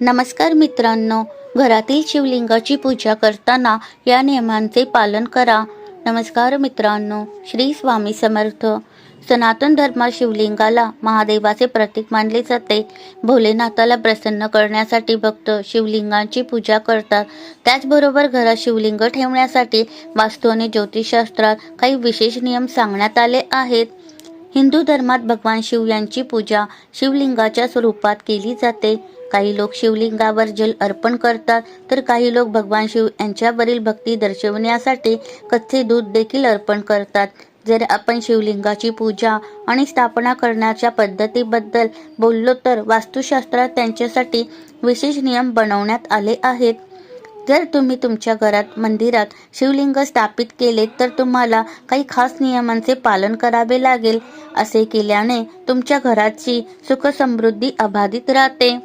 नमस्कार मित्रांनो, घरातील शिवलिंगाची पूजा करताना या नियमांचे पालन करा. नमस्कार मित्रांनो, श्री स्वामी समर्थ. सनातन धर्मात शिवलिंगाला महादेवाचे प्रतीक मानले जाते. भोलेनाथाला प्रसन्न करण्यासाठी भक्त शिवलिंगाची पूजा करतात. त्याचबरोबर घरात शिवलिंग ठेवण्यासाठी वास्तू आणि ज्योतिषशास्त्रात काही विशेष नियम सांगण्यात आले आहेत. हिंदू धर्मात भगवान शिव यांची पूजा शिवलिंगाच्या स्वरूपात केली जाते. काही लोक शिवलिंगावर जल अर्पण करतात, तर काही लोक भगवान शिव यांच्यावरील भक्ती दर्शवण्यासाठी कच्चे दूध देखील अर्पण करतात. जर आपण शिवलिंगाची पूजा आणि स्थापना करण्याच्या पद्धतीबद्दल बोललो तर वास्तुशास्त्रात त्यांच्यासाठी विशेष नियम बनवण्यात आले आहेत. जर तुम्ही तुमच्या घरात मंदिरात शिवलिंग स्थापित केले तर तुम्हाला काही खास नियमांचे पालन करावे लागेल. असे केल्याने तुमच्या घराची सुखसमृद्धी अबाधित राहते.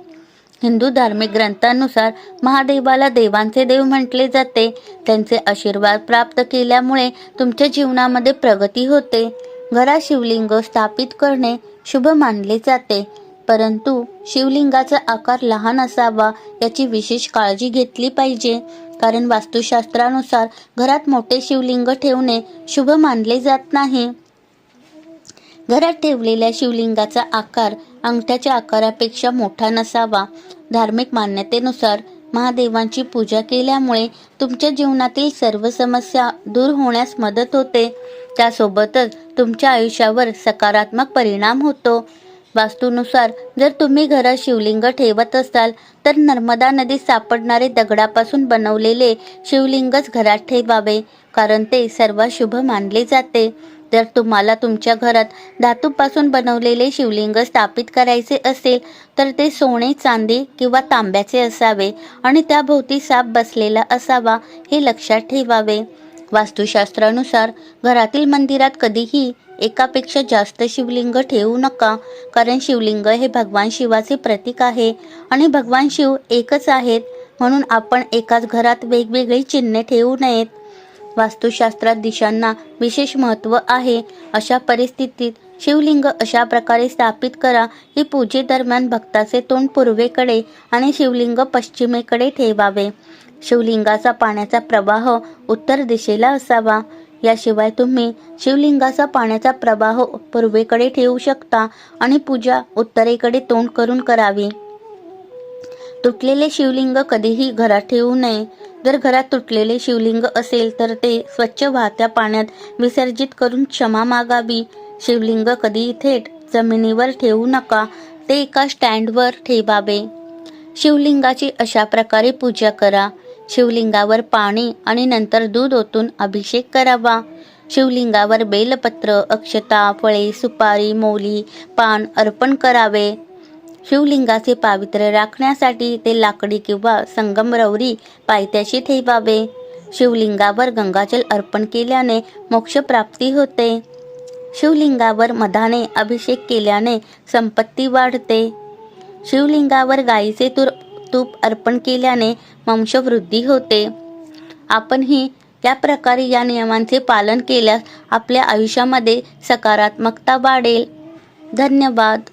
हिंदू धार्मिक ग्रंथानुसार महादेवाला देवांचे देव म्हटले जाते. त्यांचे आशीर्वाद प्राप्त केल्यामुळे तुमच्या जीवनामध्ये प्रगती होते. घरात शिवलिंग स्थापित करणे शुभ मानले जाते, परंतु शिवलिंगाचा आकार लहान असावा याची विशेष काळजी घेतली पाहिजे. कारण वास्तुशास्त्रानुसार घरात मोठे शिवलिंग ठेवणे शुभ मानले जात नाही. घरात ठेवलेल्या शिवलिंगाचा आकार अंगठ्याच्या आकारापेक्षा मोठा नसावा. धार्मिक मान्यतेनुसार महादेवांची पूजा केल्यामुळे तुमच्या जीवनातील सर्व समस्या दूर होण्यास मदत होते. त्यासोबतच तुमच्या आयुष्यावर सकारात्मक परिणाम होतो. वास्तूनुसार जर तुम्ही घरात शिवलिंग ठेवत असाल तर नर्मदा नदीत सापडणारे दगडापासून बनवलेले शिवलिंगच घरात ठेवावे, कारण ते सर्वात शुभ मानले जाते. जर तुम्हाला तुमच्या घरात धातूपासून बनवलेले शिवलिंग स्थापित करायचे असेल तर ते सोने, चांदी किंवा तांब्याचे असावे आणि त्याभोवती साप बसलेला असावा, हे लक्षात ठेवावे. वास्तुशास्त्रानुसार घरातील मंदिरात कधीही एकापेक्षा जास्त शिवलिंग ठेवू नका, कारण शिवलिंग हे भगवान शिवाचे प्रतीक आहे आणि भगवान शिव एकच आहेत, म्हणून आपण एकाच घरात वेगवेगळी चिन्हे ठेवू नयेत. वास्तुशास्त्रात दिशांना विशेष महत्त्व आहे. अशा परिस्थितीत शिवलिंग अशा प्रकारे स्थापित करा की पूजेदरम्यान भक्ताचे तोंड पूर्वेकडे आणि शिवलिंग पश्चिमेकडे ठेवावे. शिवलिंगाचा पाण्याचा प्रवाह उत्तर दिशेला असावा. याशिवाय तुम्ही शिवलिंगाचा पाण्याचा प्रवाह पूर्वेकडे ठेवू शकता आणि पूजा उत्तरेकडे तोंड करून करावी. तुटलेले शिवलिंग कधीही घरात ठेवू नये. जर घरात तुटलेले शिवलिंग असेल तर ते स्वच्छ वाहत्या पाण्यात विसर्जित करून क्षमा मागावी. शिवलिंग कधीही थेट जमिनीवर ठेवू नका, ते एका स्टँडवर ठेवावे. शिवलिंगाची अशा प्रकारे पूजा करा. शिवलिंगावर पाणी आणि नंतर दूध ओतून अभिषेक करावा. शिवलिंगावर बेलपत्र, अक्षता, फळे, सुपारी, मोली, पान अर्पण करावे. शिवलिंगाचे पावित्र्य राखण्यासाठी ते लाकडी किंवा संगमरवरी पायथ्याशी ठेवावे. शिवलिंगावर गंगाजल अर्पण केल्याने मोक्षप्राप्ती होते. शिवलिंगावर मधाने अभिषेक केल्याने संपत्ती वाढते. शिवलिंगावर गाईचे तूप अर्पण केल्याने वंशवृद्धी होते. आपणही या प्रकारे या नियमांचे पालन केल्यास आपल्या आयुष्यामध्ये सकारात्मकता वाढेल. धन्यवाद.